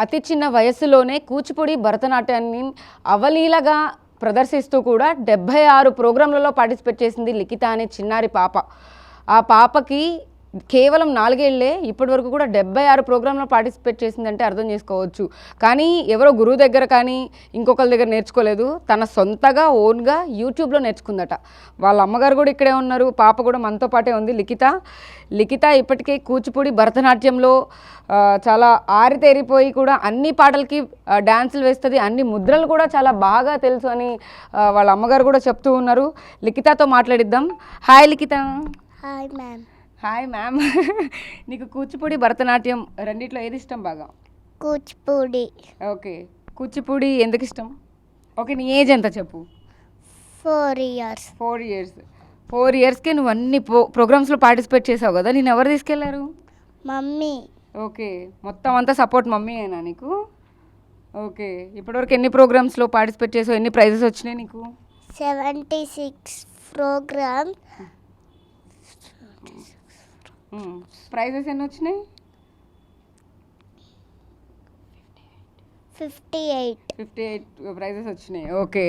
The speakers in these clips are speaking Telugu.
అతి చిన్న వయస్సులోనే కూచిపూడి భరతనాట్యాన్ని అవలీలగా ప్రదర్శిస్తూ కూడా 76 ప్రోగ్రాంలలో పార్టిసిపేట్ చేసింది లిఖిత అనే చిన్నారి పాప. ఆ పాపకి కేవలం 4 ఏళ్లే, ఇప్పటి వరకు కూడా 76 ప్రోగ్రాంలో పార్టిసిపేట్ చేసిందంటే అర్థం చేసుకోవచ్చు. కానీ ఎవరో గురువు దగ్గర కానీ ఇంకొకరి దగ్గర నేర్చుకోలేదు, తన సొంతగా ఓన్గా యూట్యూబ్లో నేర్చుకుందట. వాళ్ళ అమ్మగారు కూడా ఇక్కడే ఉన్నారు, పాప కూడా మనతో పాటే ఉంది లిఖిత ఇప్పటికే కూచిపూడి భరతనాట్యంలో చాలా ఆరితేరిపోయి కూడా అన్ని పాటలకి డ్యాన్సులు వేస్తుంది, అన్ని ముద్రలు కూడా చాలా బాగా తెలుసు అని వాళ్ళ అమ్మగారు కూడా చెప్తూ ఉన్నారు. లిఖితతో మాట్లాడిద్దాం. Hi Likhitha. Hi ma'am. Hi ma'am. నీకు కూచిపూడి భరతనాట్యం రెండిట్లో ఏది ఇష్టం బాగా? కూచిపూడి. ఓకే, కూచిపూడి ఎందుకు ఇష్టం? ఓకే, నీ ఏజ్ ఎంత చెప్పు? 4 years. 4 years. 4 yearsకి నువ్వు అన్ని ప్రోగ్రామ్స్లో పార్టిసిపేట్ చేసావు కదా, నేను ఎవరు తీసుకెళ్లారు? మమ్మీ. ఓకే, మొత్తం అంతా సపోర్ట్ మమ్మీ అయినా నీకు? ఓకే, ఇప్పటివరకు ఎన్ని ప్రోగ్రామ్స్లో పార్టిసిపేట్ చేసావు, ఎన్ని ప్రైజెస్ వచ్చినాయి నీకు? 76 ప్రోగ్రామ్. ప్రైజెస్ ఎన్ని వచ్చినాయి? 58 ప్రైజెస్ వచ్చినాయి. ఓకే,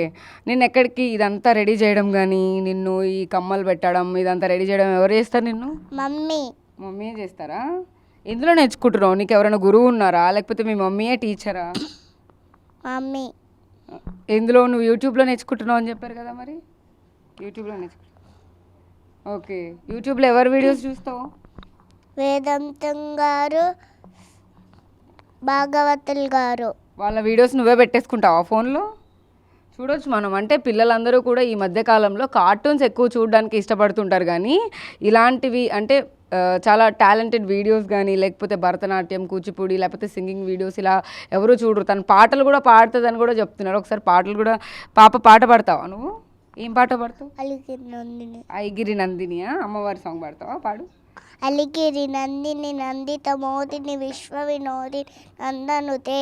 నిన్ను ఎక్కడికి ఇదంతా రెడీ చేయడం కానీ, నిన్ను ఈ కమ్మలు పెట్టడం ఇదంతా రెడీ చేయడం ఎవరు చేస్తారు? నిన్ను మమ్మీ చేస్తారా? ఎందులో నేర్చుకుంటున్నావు? నీకు ఎవరైనా గురువు ఉన్నారా, లేకపోతే మీ మమ్మీయే టీచరా? మమ్మీ. ఎందులో? నువ్వు యూట్యూబ్లో నేర్చుకుంటున్నావు అని చెప్పారు కదా, మరి యూట్యూబ్లో నేర్చుకుంటా. ఓకే, యూట్యూబ్లో ఎవరి వీడియోస్ చూస్తావు? వేదాంతం గారు, భాగవతుల్ గారు. వాళ్ళ వీడియోస్ నువ్వే పెట్టేసుకుంటావా ఫోన్లో? చూడొచ్చు మనం. అంటే పిల్లలందరూ కూడా ఈ మధ్యకాలంలో కార్టూన్స్ ఎక్కువ చూడడానికి ఇష్టపడుతుంటారు, కానీ ఇలాంటివి అంటే చాలా టాలెంటెడ్ వీడియోస్ కానీ, లేకపోతే భరతనాట్యం, కూచిపూడి, లేకపోతే సింగింగ్ వీడియోస్ ఇలా ఎవరు చూడరు. తన పాటలు కూడా పాడుతుందని కూడా చెప్తున్నారు. ఒకసారి పాటలు కూడా పాట పాడతావా నువ్వు? ఏం పాట పాడతావు? ఐగిరి నందినియా? అమ్మవారి సాంగ్ పాడతావా? పాడు. అలిగిరి నందిని నందిత మోదిని విశ్వ వినోదిని నందనుతే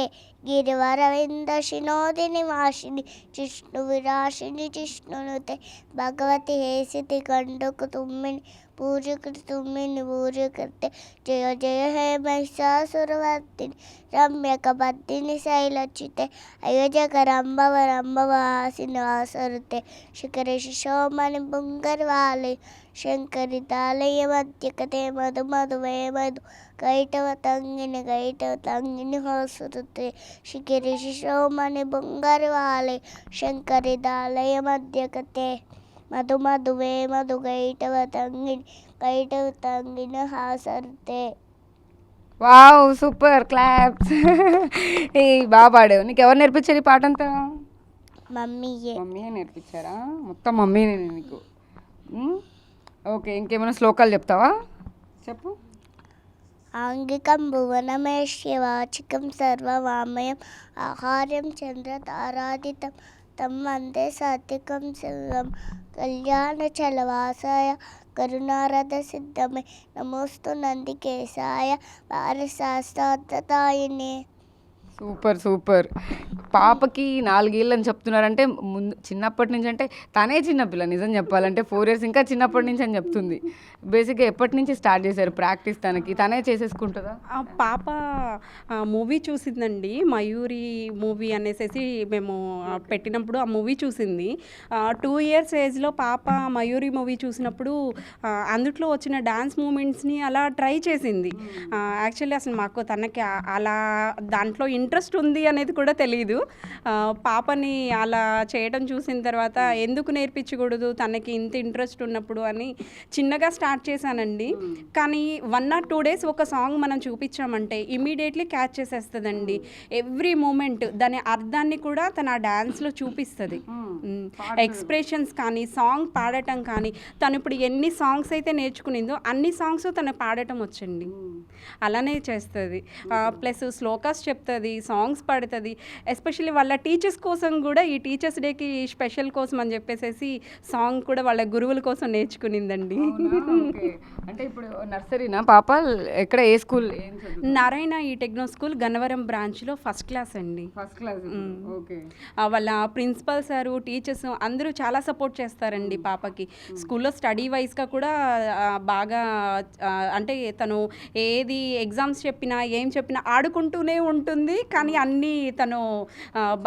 గిరివరవింద శినోదిని వాసిని జిష్ణు విరాశిని జిష్ణునుతే భగవతి హేసితి కండుకు తుమ్మిని పూజకుడు తుమ్మిని పూజకర్తే జయ జయ హే మహిషాసురవర్తిని రమ్యక బద్దిని శైలచితే అయోజక రంభవ రంభవ హాసిని వాసరుతే శిఖరి శిశోమణి బుంగర్వాలి శంకరి తాళయ మధ్యకతే మధు మధువే మధు కైటవ తంగిని హోసురుతే శిఖరి శిశోమణి బుంగర్వాలి శంకరి తాళయ మధ్యకతే మధు మధువే మధు కైటవ తంగిని హాసరుతే. Wow, super, claps. ఏ బాగా పాడావు. నీకు ఎవరు నేర్పించారు ఈ పాట అంతా? మమ్మీయే నేర్పించారా? మొత్తం మమ్మీనే నీకు? ఓకే, ఇంకేమైనా శ్లోకాలు చెప్తావా? చెప్పు. ఆంగికం భువనమేష్య వాచికం సర్వవామయం ఆహార్యం చంద్రతారాదితం తం వందే సాత్వికం శివం కళ్యాణ చలవాసాయ కరుణారథ సిద్ధమే నమోస్తు నందికేశాయ వారశాస్త్రతాయినే. సూపర్. పాపకి 4 ఏళ్ళు అని చెప్తున్నారంటే ముందు చిన్నప్పటి నుంచి, అంటే తనే చిన్నపిల్ల నిజం చెప్పాలంటే 4 years, ఇంకా చిన్నప్పటి నుంచి అని చెప్తుంది. బేసిక్గా ఎప్పటి నుంచి స్టార్ట్ చేశారు ప్రాక్టీస్? తనే చేసేసుకుంటుందా? పాప మూవీ చూసిందండి, మయూరి మూవీ అనేసి మేము పెట్టినప్పుడు ఆ మూవీ చూసింది. 2 years ఏజ్లో పాప మయూరి మూవీ చూసినప్పుడు అందుట్లో వచ్చిన డ్యాన్స్ మూమెంట్స్ని అలా ట్రై చేసింది. యాక్చువల్లీ అసలు మాకు తనకి అలా దాంట్లో ఇంట్రెస్ట్ ఉంది అనేది కూడా తెలియదు. పాపని అలా చేయడం చూసిన తర్వాత ఎందుకు నేర్పించకూడదు, తనకి ఇంత ఇంట్రెస్ట్ ఉన్నప్పుడు అని చిన్నగా స్టార్ట్ చేశానండి. కానీ 1 or 2 days ఒక సాంగ్ మనం చూపించామంటే ఇమీడియట్లీ క్యాచ్ చేసేస్తుందండి. ఎవ్రీ మూమెంట్ దాని అర్థాన్ని కూడా తన డ్యాన్స్లో చూపిస్తుంది. ఎక్స్ప్రెషన్స్ కానీ, సాంగ్ పాడటం కానీ, తను ఇప్పుడు ఎన్ని సాంగ్స్ అయితే నేర్చుకునిందో అన్ని సాంగ్స్ తను పాడటం వచ్చండి. అలానే చేస్తుంది. ప్లస్ శ్లోకాస్ చెప్తుంది, సాంగ్స్ పాడుతుంది. ఎస్పెషల్లీ వాళ్ళ టీచర్స్ కోసం కూడా ఈ టీచర్స్ డేకి స్పెషల్ కోసం అని చెప్పేసి సాంగ్ కూడా వాళ్ళ గురువుల కోసం నేర్చుకునిందండి. అంటే ఇప్పుడు నర్సరీనా పాప? ఎక్కడ, ఏ స్కూల్? నారాయణ ఈ టెక్నో స్కూల్ గన్నవరం బ్రాంచ్లో ఫస్ట్ క్లాస్ అండి. వాళ్ళ ప్రిన్సిపల్ సారు, టీచర్స్ అందరూ చాలా సపోర్ట్ చేస్తారండి పాపకి. స్కూల్లో స్టడీ వైజ్గా కూడా బాగా, అంటే తను ఏది ఎగ్జామ్స్ చెప్పినా ఏం చెప్పినా ఆడుకుంటూనే ఉంటుంది. కానీ అన్నీ తను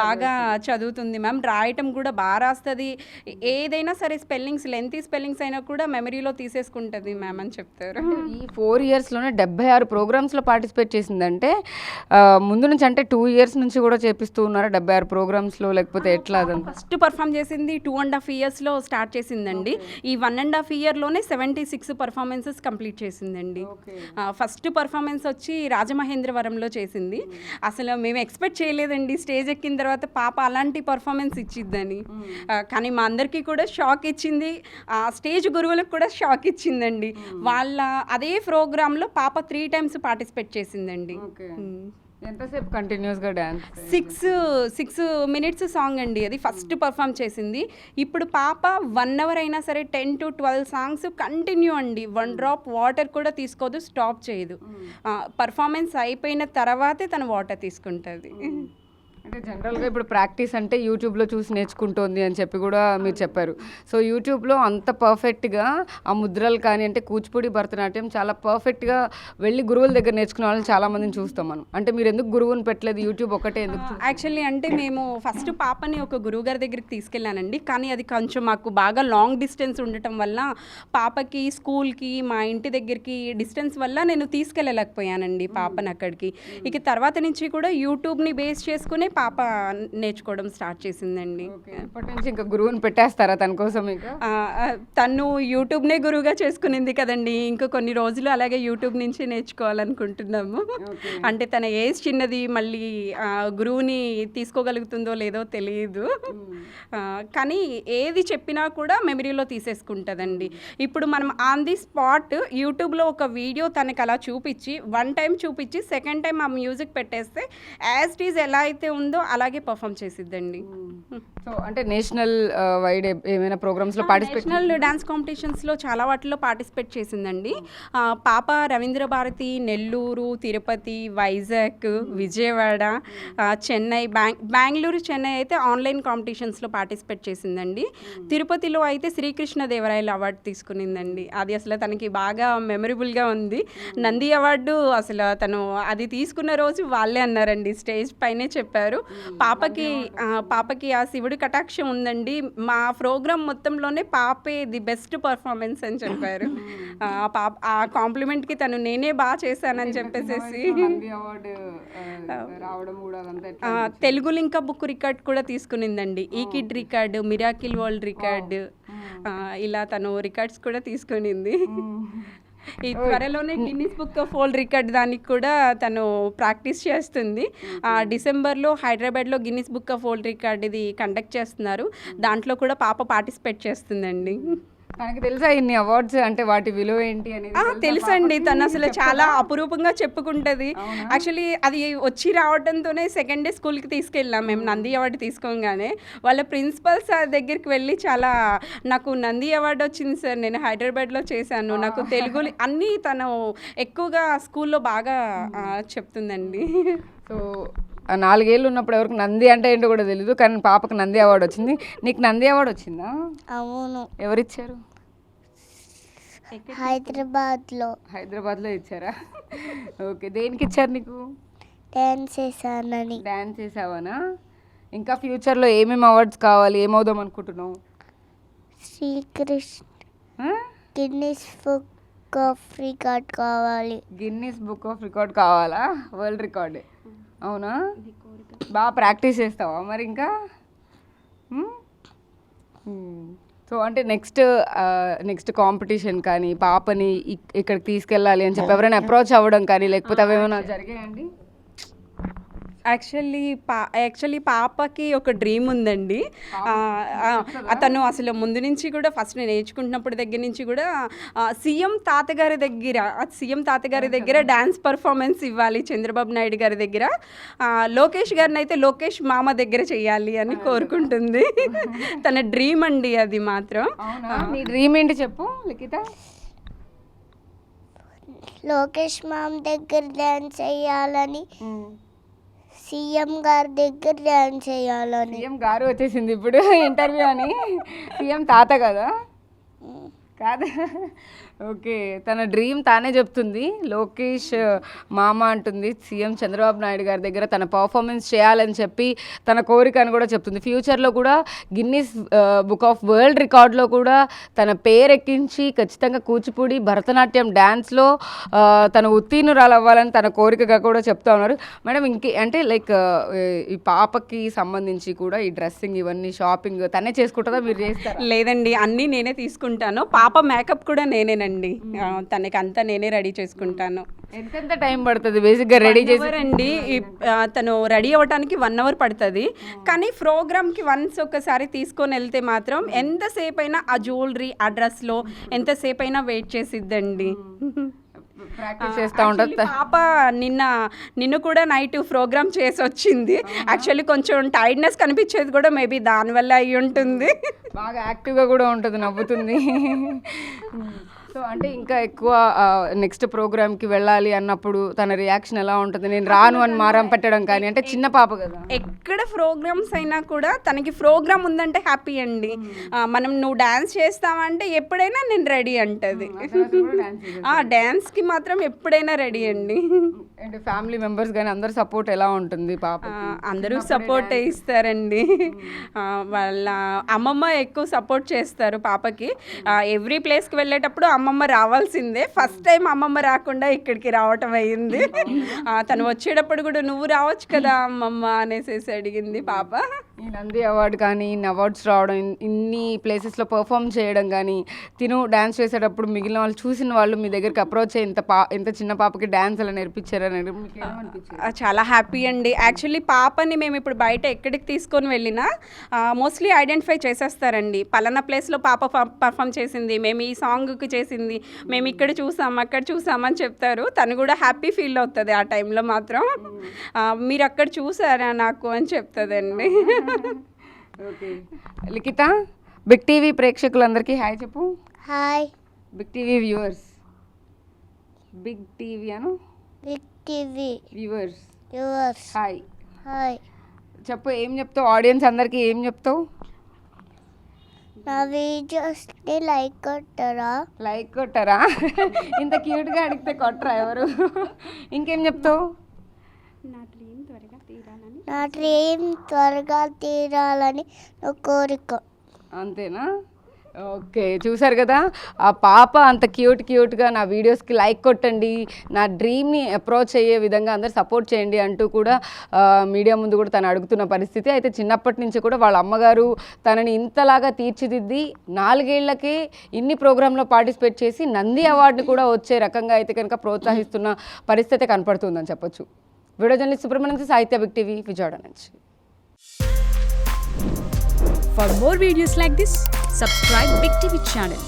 బాగా చదువుతుంది మ్యామ్. రాయటం కూడా బాగా రాస్తుంది. ఏదైనా సరే స్పెల్లింగ్స్, లెంతీ స్పెల్లింగ్స్ అయినా కూడా మెమరీలో తీసేసుకుంటుంది మ్యామ్ అని చెప్తారు. ఈ 4 ఇయర్స్లోనే 76 ప్రోగ్రామ్స్లో పార్టిసిపేట్ చేసిందంటే ముందు నుంచి అంటే 2 ఇయర్స్ నుంచి కూడా చేపిస్తూ ఉన్నారా 76 ప్రోగ్రామ్స్లో, లేకపోతే ఎట్లా అదంతా? ఫస్ట్ పర్ఫామ్ చేసింది 2.5 ఇయర్స్లో స్టార్ట్ చేసిందండి. ఈ 1.5 ఇయర్లోనే 76 పర్ఫార్మెన్సెస్ కంప్లీట్ చేసిందండి. ఫస్ట్ పర్ఫార్మెన్స్ వచ్చి రాజమహేంద్రవరంలో చేసింది. అసలు మేము ఎక్స్పెక్ట్ చేయలేదండి స్టేజ్ ఎక్కిన తర్వాత పాప అలాంటి పర్ఫార్మెన్స్ ఇచ్చిద్దని. కానీ మా అందరికీ కూడా షాక్ ఇచ్చింది. స్టేజ్ గురువులకు కూడా షాక్ ఇచ్చిందండి. వాళ్ళ అదే ప్రోగ్రాంలో పాప 3 టైమ్స్ పార్టిసిపేట్ చేసిందండి. ఎంతసేపు కంటిన్యూస్గా డ్యాన్స్? 6 minutes సాంగ్ అండి. అది ఫస్ట్ పర్ఫామ్ చేసింది. ఇప్పుడు పాప 1 hour అయినా సరే 10 to 12 సాంగ్స్ కంటిన్యూ అండి. 1 drop వాటర్ కూడా తీసుకోదు, స్టాప్ చేయదు. పర్ఫార్మెన్స్ అయిపోయిన తర్వాతే తను వాటర్ తీసుకుంటుంది. అంటే జనరల్గా ఇప్పుడు ప్రాక్టీస్ అంటే యూట్యూబ్లో చూసి నేర్చుకుంటోంది అని చెప్పి కూడా మీరు చెప్పారు. సో యూట్యూబ్లో అంత పర్ఫెక్ట్గా ఆ ముద్రలు కానీ, అంటే కూచిపూడి భరతనాట్యం చాలా పర్ఫెక్ట్గా వెళ్ళి గురువుల దగ్గర నేర్చుకునే వాళ్ళని చాలామందిని చూస్తాం మనం. అంటే మీరు ఎందుకు గురువుని పెట్టలేదు, యూట్యూబ్ ఒకటే ఎందుకు? యాక్చువల్లీ అంటే మేము ఫస్ట్ పాపని ఒక గురువుగారి దగ్గరికి తీసుకెళ్ళానండి. కానీ అది కొంచెం మాకు బాగా లాంగ్ డిస్టెన్స్ ఉండటం వల్ల పాపకి స్కూల్కి మా ఇంటి దగ్గరికి డిస్టెన్స్ వల్ల నేను తీసుకెళ్ళలేకపోయానండి పాపని అక్కడికి. ఇక తర్వాత నుంచి కూడా యూట్యూబ్ని బేస్ చేసుకునే పాప నేర్చుకోవడం స్టార్ట్ చేసిందండి. ఇప్పటి నుంచి ఇంకా గురువుని పెట్టేస్తారా తన కోసం? ఇంకా తను యూట్యూబ్నే గురువుగా చేసుకునింది కదండి. ఇంకా కొన్ని రోజులు అలాగే యూట్యూబ్ నుంచి నేర్చుకోవాలనుకుంటున్నాము. అంటే తన ఏజ్ చిన్నది, మళ్ళీ గురువుని తీసుకోగలుగుతుందో లేదో తెలియదు. కానీ ఏది చెప్పినా కూడా మెమరీలో తీసేసుకుంటుందండి. ఇప్పుడు మనం ఆన్ ది స్పాట్ యూట్యూబ్లో ఒక వీడియో తనకి అలా చూపించి 1 time చూపించి 2nd time ఆ మ్యూజిక్ పెట్టేస్తే యాజ్ ఇట్ ఈజ్ ఎలా అయితే ఉందో అలాగే పర్ఫామ్ చేసిద్దండి. సో అంటే నేషనల్ వైడ్ ఏమైనా ప్రోగ్రామ్స్లో పార్టిసిపేట్? నేషనల్ డాన్స్ కాంపిటీషన్స్లో చాలా వాటిలో పార్టిసిపేట్ చేసిందండి. పాప రవీంద్ర భారతి, నెల్లూరు, తిరుపతి, వైజాగ్, విజయవాడ, చెన్నై, బెంగళూరు, చెన్నై అయితే ఆన్లైన్ కాంపిటీషన్స్లో పార్టిసిపేట్ చేసిందండి. తిరుపతిలో అయితే శ్రీకృష్ణదేవరాయలు అవార్డు తీసుకునిందండి. అది అసలు తనకి బాగా మెమరబుల్గా ఉంది. నంది అవార్డు అసలు తను అది తీసుకున్న రోజు వాళ్ళే అన్నారండి, స్టేజ్ పైనే చెప్పారు. పాపకి ఆ శివుడి కటాక్షం ఉందండి, మా ప్రోగ్రామ్ మొత్తంలోనే పాపే ది బెస్ట్ పర్ఫార్మెన్స్ అని చెప్పారు. ఆ కాంప్లిమెంట్కి తను నేనే బాగా చేశానని చెప్పేసి తెలుగు లింకా బుక్ రికార్డ్ కూడా తీసుకునిందండి. ఈ kid record, miracle world record, ఇలా తను రికార్డ్స్ కూడా తీసుకునింది. ఈ త్వరలోనే Guinness book of world record దానికి కూడా తను ప్రాక్టీస్ చేస్తుంది. డిసెంబర్లో హైదరాబాద్లో Guinness book of world record ఇది కండక్ట్ చేస్తున్నారు. దాంట్లో కూడా పాప పార్టిసిపేట్ చేస్తుందండి. తనకి తెలుసా ఇన్ని అవార్డ్స్ అంటే వాటి విలువ ఏంటి అనేది? తెలుసండి. తను అసలు చాలా అపురూపంగా చెప్పుకుంటుంది. యాక్చువల్లీ అది వచ్చి రావడంతోనే 2nd day స్కూల్కి తీసుకెళ్ళాం మేము. నంది అవార్డు తీసుకోగానే వాళ్ళ ప్రిన్సిపల్ సార్ దగ్గరికి వెళ్ళి చాలా, నాకు నంది అవార్డు వచ్చింది సార్, నేను హైదరాబాద్లో చేశాను, నాకు తెలుగు అన్నీ తను ఎక్కువగా స్కూల్లో బాగా చెప్తుందండి. సో 4 ఏళ్ళు ఉన్నప్పుడు ఎవరికి నంది అంటే ఏంటో కూడా తెలీదు, కానీ పాపకు నంది అవార్డు వచ్చింది. నీకు నంది అవార్డు వచ్చిందా? అవును. ఎవరిచ్చారు? హైదరాబాద్లో ఇచ్చారా? ఓకే. దేనికి ఇచ్చారు నీకు? డ్యాన్స్ చేశానని. డ్యాన్స్ చేసావనా? ఇంకా ఫ్యూచర్లో ఏమేమి అవార్డ్స్ కావాలి, ఏమవుదాం అనుకుంటున్నావు? గిన్నిస్ బుక్ ఆఫ్ రికార్డ్ కావాలి. గిన్నిస్ బుక్ ఆఫ్ రికార్డ్ కావాలా? వరల్డ్ రికార్డే. అవునా? బాగా ప్రాక్టీస్ చేస్తావా మరి ఇంకా? సో అంటే నెక్స్ట్ కాంపిటీషన్ కానీ పాపని ఇక్కడికి తీసుకెళ్ళాలి అని చెప్పి ఎవరైనా అప్రోచ్ అవ్వడం కానీ లేకపోతే అవేమైనా జరిగాయండి? యాక్చువల్లీ పాపకి ఒక డ్రీమ్ ఉందండి. అతను అసలు ముందు నుంచి కూడా ఫస్ట్ నేను నేర్చుకుంటున్నప్పుడు దగ్గర నుంచి కూడా సీఎం తాతగారి దగ్గర డాన్స్ పర్ఫార్మెన్స్ ఇవ్వాలి చంద్రబాబు నాయుడు గారి దగ్గర. లోకేష్ గారిని అయితే లోకేష్ మామ దగ్గర చెయ్యాలి అని కోరుకుంటుంది. తన డ్రీమ్ అండి అది మాత్రం. నీ డ్రీమ్ ఏంటి చెప్పు లిఖిత? లోకేష్ మామ దగ్గర డాన్స్ చేయాలని, సీఎం గారి దగ్గర డాన్స్ చేయాలని. సీఎం గారు వచ్చేసింది ఇప్పుడు ఇంటర్వ్యూ అని. సీఎం తాత కదా. కాదు. ఓకే, తన డ్రీమ్ తానే చెప్తుంది. లోకేష్ మామ అంటుంది సీఎం చంద్రబాబు నాయుడు గారి దగ్గర తన పర్ఫార్మెన్స్ చేయాలని చెప్పి తన కోరిక అని కూడా చెప్తుంది. ఫ్యూచర్లో కూడా గిన్నిస్ బుక్ ఆఫ్ వరల్డ్ రికార్డ్లో కూడా తన పేరు ఎక్కించి ఖచ్చితంగా కూచిపూడి భరతనాట్యం డ్యాన్స్లో తను ఉత్తీర్ణురాలు అవ్వాలని తన కోరికగా కూడా చెప్తా ఉన్నారు. మేడం అంటే లైక్ ఈ పాపకి సంబంధించి కూడా ఈ డ్రెస్సింగ్ ఇవన్నీ షాపింగ్ తనే చేసుకుంటుందా, మీరు చేస్తారా? లేదండి, అన్నీ నేనే తీసుకుంటాను. పాప మేకప్ కూడా నేనేనండి. తనకి అంతా నేనే రెడీ చేసుకుంటాను. ఎంత టైం పడుతుంది బేసిక్గా రెడీ చేసారండి? తను రెడీ అవ్వడానికి 1 అవర్ పడుతుంది. కానీ ప్రోగ్రామ్కి వన్స్ ఒకసారి తీసుకొని వెళ్తే మాత్రం ఎంతసేపు అయినా ఆ జ్యువెలరీ ఆ డ్రెస్లో ఎంతసేపు అయినా వెయిట్ చేసిద్దండి. ప్రాక్టీస్ చేస్తూ ఉంటుంది. పాప నిన్న కూడా నైట్ ప్రోగ్రామ్ చేసి వచ్చింది. యాక్చువల్లీ కొంచెం టైర్డ్నెస్ కనిపించేది కూడా మేబీ దానివల్ల అయి ఉంటుంది. బాగా యాక్టివ్గా కూడా ఉంటుంది, నవ్వుతుంది. సో అంటే ఇంకా ఎక్కువ నెక్స్ట్ ప్రోగ్రామ్కి వెళ్ళాలి అన్నప్పుడు తన రియాక్షన్ ఎలా ఉంటుంది? నేను రాను అని మారం పెట్టడం కానీ, అంటే చిన్న పాప కదా. ఎక్కడ ప్రోగ్రామ్స్ అయినా కూడా తనకి ప్రోగ్రామ్ ఉందంటే హ్యాపీ అండి. మనం నువ్వు డ్యాన్స్ చేస్తావంటే ఎప్పుడైనా నేను రెడీ అంటది. డ్యాన్స్కి మాత్రం ఎప్పుడైనా రెడీ అండి. అంటే ఫ్యామిలీ మెంబర్స్ కానీ అందరు సపోర్ట్ ఎలా ఉంటుంది పాప? అందరూ సపోర్ట్ ఇస్తారండి. వాళ్ళ అమ్మమ్మ ఎక్కువ సపోర్ట్ చేస్తారు పాపకి. ఎవ్రీ ప్లేస్కి వెళ్ళేటప్పుడు అమ్మమ్మ రావాల్సిందే. ఫస్ట్ టైం అమ్మమ్మ రాకుండా ఇక్కడికి రావటం అయ్యింది. తను వచ్చేటప్పుడు కూడా నువ్వు రావచ్చు కదా అమ్మమ్మ అనేసి అడిగింది పాప. ఈ నంది అవార్డు కానీ ఇన్ని అవార్డ్స్ రావడం, ఇన్ని ప్లేసెస్లో పర్ఫామ్ చేయడం కానీ, తిను డ్యాన్స్ చేసేటప్పుడు మిగిలిన వాళ్ళు చూసిన వాళ్ళు మీ దగ్గరికి అప్రోచ్ అయ్యి ఇంత చిన్న పాపకి డ్యాన్స్ అలా నేర్పించారని చాలా హ్యాపీ అండి. యాక్చువల్లీ పాపని మేము ఇప్పుడు బయట ఎక్కడికి తీసుకొని వెళ్ళినా మోస్ట్లీ ఐడెంటిఫై చేసేస్తారండి. పలానా ప్లేస్లో పాప పర్ఫామ్ చేసింది, మేము ఈ సాంగ్కి చేసింది, మేము ఇక్కడ చూసాం అక్కడ చూసామని చెప్తారు. తను కూడా హ్యాపీ ఫీల్ అవుతుంది ఆ టైంలో మాత్రం. మీరు అక్కడ చూసారా నాకు అని చెప్తుందండి. ఓకే, లిఖిత, బిగ్ టీవీ ప్రేక్షకులందరికీ హాయ్ చెప్పు. Hi Big TV viewers. Big TV అను Big TV viewers hi. Hi చెప్పు, ఏం చెప్తావు ఆడియన్స్ అందరికీ? ఏం చెప్తావు? నా వీడియోస్ని లైక్ కొట్టరా? లైక్ కొట్టరా? ఇంత క్యూట్గా అడిగితే కొట్టరా ఎవరు? ఇంకేం చెప్తావు? నా డ్రీమ్ త్వరగా తీరాలని నా కోరిక. అంతేనా? ఓకే, చూసారు కదా, ఆ పాప అంత క్యూట్గా నా వీడియోస్కి లైక్ కొట్టండి, నా డ్రీమ్ని అప్రోచ్ అయ్యే విధంగా అందరు సపోర్ట్ చేయండి అంటూ కూడా మీడియా ముందు కూడా తను అడుగుతున్న పరిస్థితి. అయితే చిన్నప్పటి నుంచి కూడా వాళ్ళ అమ్మగారు తనని ఇంతలాగా తీర్చిదిద్ది 4 ఏళ్లకే ఇన్ని ప్రోగ్రాంలో పార్టిసిపేట్ చేసి నంది అవార్డుని కూడా వచ్చే రకంగా అయితే కనుక ప్రోత్సహిస్తున్న పరిస్థితి కనపడుతుందని చెప్పొచ్చు. వీడియో జర్నలిస్ట్ సుబ్రహ్మణ్యం, సాహిత్య, బిగ్ టీవీ, విజయవాడ నుంచి. For more videos like this, subscribe Big TV channel.